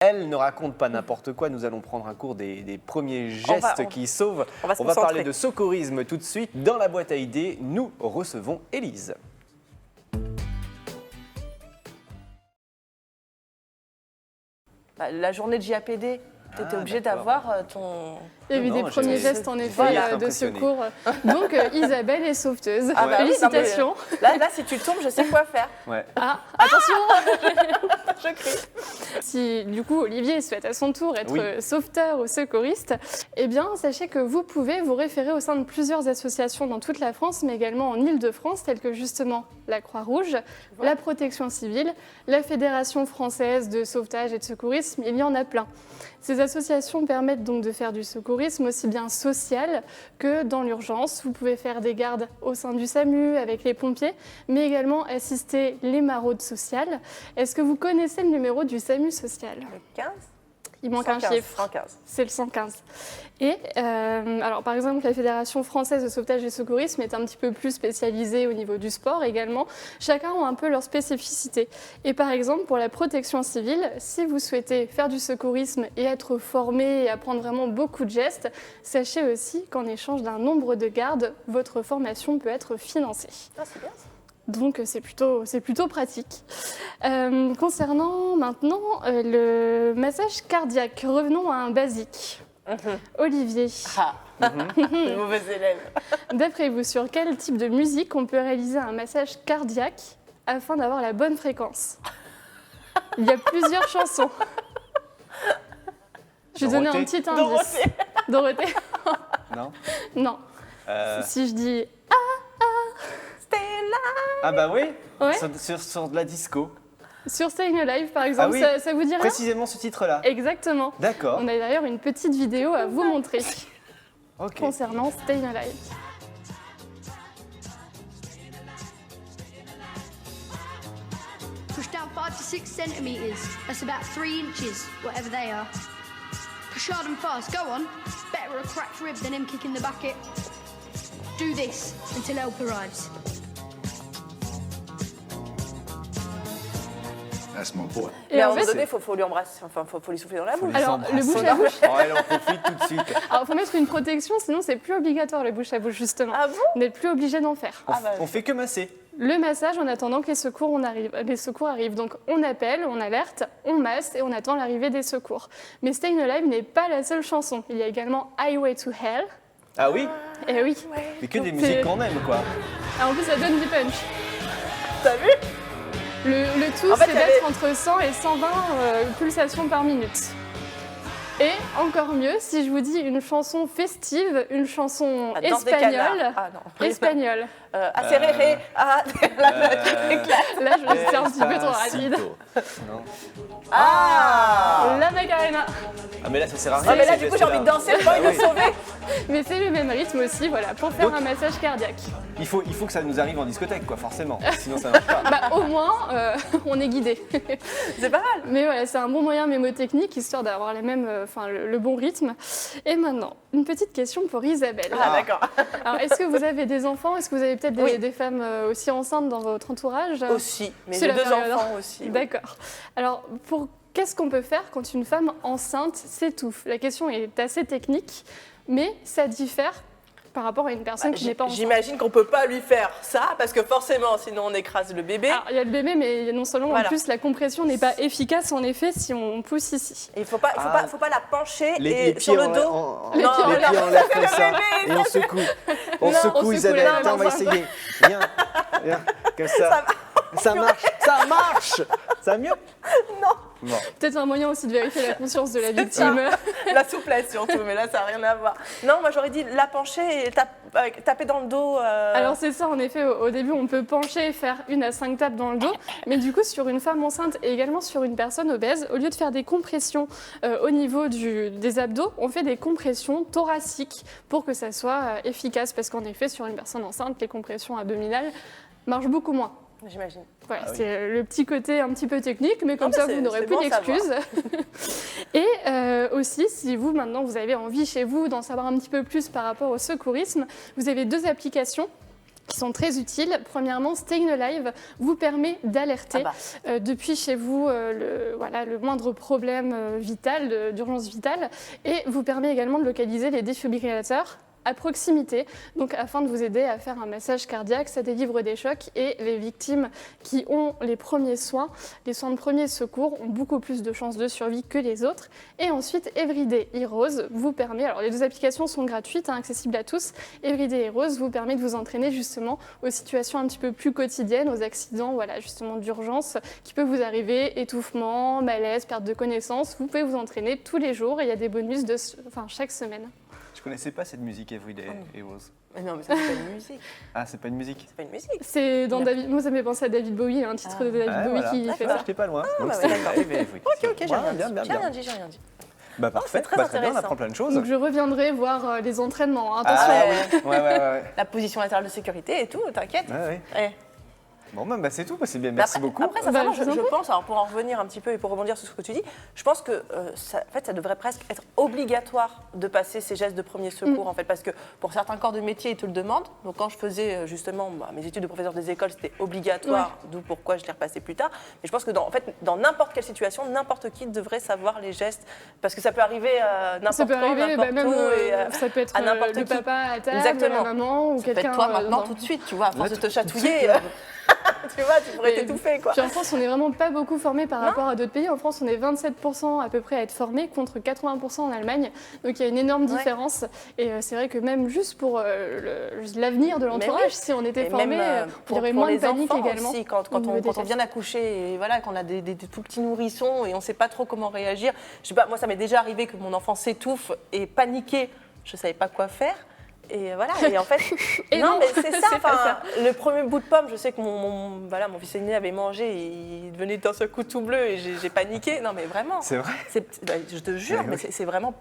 Elle ne raconte pas n'importe quoi, nous allons prendre un cours des premiers gestes qui sauvent. On va parler de secourisme tout de suite. Dans la boîte à idées, nous recevons Élise. La journée de JAPD, tu étais obligé d'avoir ton... Il y a eu des premiers gestes en effet de secours. Donc Isabelle est sauveteuse. Ah bah félicitations. Oui, là, si tu tombes, je sais quoi faire. Ouais. Ah, attention. Je crie. Si du coup Olivier souhaite à son tour être sauveteur ou secouriste, eh bien sachez que vous pouvez vous référer au sein de plusieurs associations dans toute la France, mais également en Île-de-France, telles que justement la Croix-Rouge, la Protection civile, la Fédération française de sauvetage et de secourisme, il y en a plein. Ces associations permettent donc de faire du secourisme aussi bien social que dans l'urgence. Vous pouvez faire des gardes au sein du SAMU avec les pompiers, mais également assister les maraudes sociales. Est-ce que vous connaissez le numéro du SAMU social ? Le 15 ? Il manque 115, un chiffre. 115. C'est le 115. Et alors par exemple, la Fédération française de sauvetage et secourisme est un petit peu plus spécialisée au niveau du sport également. Chacun a un peu leur spécificité. Et par exemple, pour la protection civile, si vous souhaitez faire du secourisme et être formé et apprendre vraiment beaucoup de gestes, sachez aussi qu'en échange d'un nombre de gardes, votre formation peut être financée. Ah, c'est bien ça. Donc c'est plutôt pratique. Concernant maintenant le massage cardiaque, revenons à un basique. Olivier, Le mauvais élève. d'après vous, sur quel type de musique on peut réaliser un massage cardiaque afin d'avoir la bonne fréquence ? Il y a plusieurs chansons. Je vais donner un petit indice. Dorothée. Non. Non. Si je dis Ah bah oui, Ouais. sur de la disco. sur Staying Alive par exemple, oui. ça vous dit rien ? Précisément ce titre-là. Exactement. D'accord. On a d'ailleurs une petite vidéo à vous montrer Ok. concernant Staying Alive. Push down 5 to 6 centimetres. That's about 3 inches, whatever they are. Push hard and fast. Go on. Better a cracked rib than him kicking the bucket. Do this until help arrives. That's my boy. Et Mais à un en moment fait, donné, il faut lui embrasser, enfin, faut lui souffler dans la bouche. alors le bouche à bouche, Oh, elle en profite tout de suite. alors faut mettre une protection, sinon c'est plus obligatoire le bouche à bouche justement. Ah bon ? Vous n'êtes plus obligé d'en faire. On fait que masser. Le massage en attendant que les secours arrivent. Donc on appelle, on alerte, on masse et on attend l'arrivée des secours. Mais Staying Alive n'est pas la seule chanson. Il y a également Highway to Hell. Ah oui. Et oui. Mais que des musiques qu'on aime, quoi. Alors, en plus ça donne du punch. T'as vu ? Le tout En fait, c'est il y avait- d'être entre 100 et 120 pulsations par minute. Et encore mieux, si je vous dis une chanson festive, une chanson Ah, danse des canards. espagnole. Ah non. Espagnole. Acéréré. Ah, la batterie éclate. Là, je suis un petit peu trop rapide. Despacito. Non. Ah La Macarena. Ah mais là ça sert à rien. Ah, mais là, ces du coup, j'ai envie de danser, j'ai envie de Ah le oui. sauver. Mais c'est le même rythme aussi, voilà, pour faire Donc- un massage cardiaque. Il faut que ça nous arrive en discothèque, quoi, forcément. Sinon ça marche pas. Bah, au moins, on est guidé. C'est pas mal. Mais voilà, c'est un bon moyen mémotechnique, histoire d'avoir les mêmes, le bon rythme. Et maintenant, une petite question pour Isabelle. Ah, d'accord. Alors, est-ce que vous avez des enfants ? Est-ce que vous avez peut-être Oui. des femmes aussi enceintes dans votre entourage ? Aussi. Mais C'est j'ai la 2 période, enfants hein. aussi. oui. D'accord. Alors, qu'est-ce qu'on peut faire quand une femme enceinte s'étouffe ? La question est assez technique, mais ça diffère par rapport à une personne qui n'est pas enceinte. J'imagine qu'on peut pas lui faire ça parce que forcément, sinon on écrase le bébé. Alors, il y a le bébé, mais non seulement Voilà. en plus la compression n'est pas efficace en effet si on pousse ici. Il faut pas la pencher et pieds sur le en- dos. en- Les les pieds en pieds en l'air comme ça. Et on secoue. On Non, on secoue secoue Isabelle. la main Tiens, on va dans un essayer. Viens. Viens. Comme ça. Ça marche. Ça marche. Ça va mieux ? Non. Bon. Peut-être un moyen aussi de vérifier la conscience de la victime. La souplesse surtout, mais là ça n'a rien à voir. Non, moi j'aurais dit la pencher et taper dans le dos. Alors c'est ça, en effet, au début on peut pencher, faire 1 à 5 tapes dans le dos, mais du coup sur une femme enceinte et également sur une personne obèse, au lieu de faire des compressions au niveau des abdos, on fait des compressions thoraciques pour que ça soit efficace, parce qu'en effet sur une personne enceinte, les compressions abdominales marchent beaucoup moins. J'imagine. Voilà, Ah oui. c'est le petit côté un petit peu technique, mais comme mais ça c'est- vous n'aurez c'est plus bon à d'excuses. Et aussi, si vous maintenant vous avez envie chez vous d'en savoir un petit peu plus par rapport au secourisme, vous avez 2 applications qui sont très utiles. Premièrement, Staying Alive vous permet d'alerter depuis chez vous le moindre problème vital, d'urgence vitale, et vous permet également de localiser les défibrillateurs à proximité, donc afin de vous aider à faire un massage cardiaque. Ça délivre des chocs et les victimes qui ont les premiers soins, les soins de premier secours, ont beaucoup plus de chances de survie que les autres. Et ensuite, Everyday Heroes vous permet, alors les deux applications sont gratuites, accessibles à tous. Everyday Heroes vous permet de vous entraîner justement aux situations un petit peu plus quotidiennes, aux accidents justement d'urgence qui peuvent vous arriver, étouffement, malaise, perte de connaissance. Vous pouvez vous entraîner tous les jours et il y a des bonus chaque semaine. Je connaissais pas cette musique Everyday Heroes. Mais non, mais ça, c'est pas une musique. Ah, c'est pas une musique. C'est pas une musique. C'est dans David. Moi, ça me fait penser à David Bowie, un titre de David Bowie qui fait ça. J'étais pas loin. Ok, j'ai rien dit. Bah parfait, très bien, on apprend plein de choses. Donc je reviendrai voir les entraînements. Attention. Ouais. La position latérale de sécurité et tout, t'inquiète. Ouais. Bon, c'est tout, c'est bien, merci beaucoup. Après, sincèrement, je pense, alors pour en revenir un petit peu et pour rebondir sur ce que tu dis, je pense que ça devrait presque être obligatoire de passer ces gestes de premier secours, en fait, parce que pour certains corps de métier, ils te le demandent. Donc quand je faisais justement mes études de professeur des écoles, c'était obligatoire, d'où pourquoi je l'ai repassé plus tard. Mais je pense que dans n'importe quelle situation, n'importe qui devrait savoir les gestes, parce que ça peut arriver n'importe quand, n'importe où. Ça peut être à n'importe le qui. papa à table, Exactement. la maman ou quelqu'un. Toi maintenant tout de suite, tu vois, à force de te chatouiller. Tu vois, tu pourrais t'étouffer, quoi. Puis en France, on n'est vraiment pas beaucoup formés par rapport à d'autres pays. En France, on est 27% à peu près à être formés contre 80% en Allemagne. Donc il y a une énorme différence. Et c'est vrai que même juste pour l'avenir de l'entourage, si on était formés, il y aurait moins de panique également. Aussi, quand on vient d'accoucher et voilà, qu'on a des tout petits nourrissons et on ne sait pas trop comment réagir. Je sais pas, moi, ça m'est déjà arrivé que mon enfant s'étouffe et paniquer. Je ne savais pas quoi faire. Et voilà, et en fait, mais c'est ça, le premier bout de pomme, je sais que mon fils aîné avait mangé et il devenait d'un seul coup tout bleu et j'ai paniqué. Non mais vraiment. C'est vrai. Je te jure, mais c'est vraiment,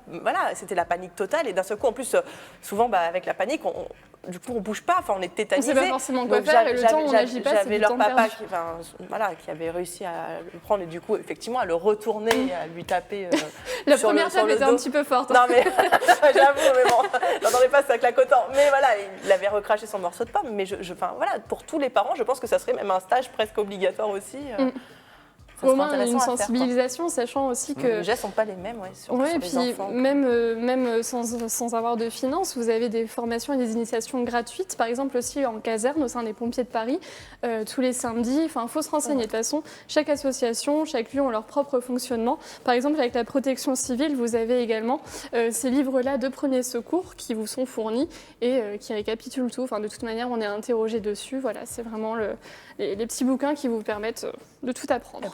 c'était la panique totale et d'un seul coup, en plus, souvent avec la panique, on bouge pas, on est tétanisé. On sait pas forcément quoi faire et le temps on n'agit pas, j'avais leur papa qui avait réussi à le prendre et du coup, effectivement, à le retourner et à lui taper la première tape était un petit peu forte. Non mais, j'avoue, mais bon, j'entendais pas ça avec la mais voilà, il avait recraché son morceau de pomme. Mais pour tous les parents, je pense que ça serait même un stage presque obligatoire aussi. Au moins une sensibilisation, sachant aussi que les gestes sont pas les mêmes, surtout sur les enfants. Même sans avoir de finances, vous avez des formations et des initiations gratuites. Par exemple aussi en caserne au sein des pompiers de Paris, tous les samedis. Enfin, il faut se renseigner. De toute façon, chaque association, chaque lieu ont leur propre fonctionnement. Par exemple, avec la protection civile, vous avez également ces livres-là de premier secours qui vous sont fournis et qui récapitulent tout. Enfin, de toute manière, on est interrogé dessus. Voilà, c'est vraiment les petits bouquins qui vous permettent de tout apprendre.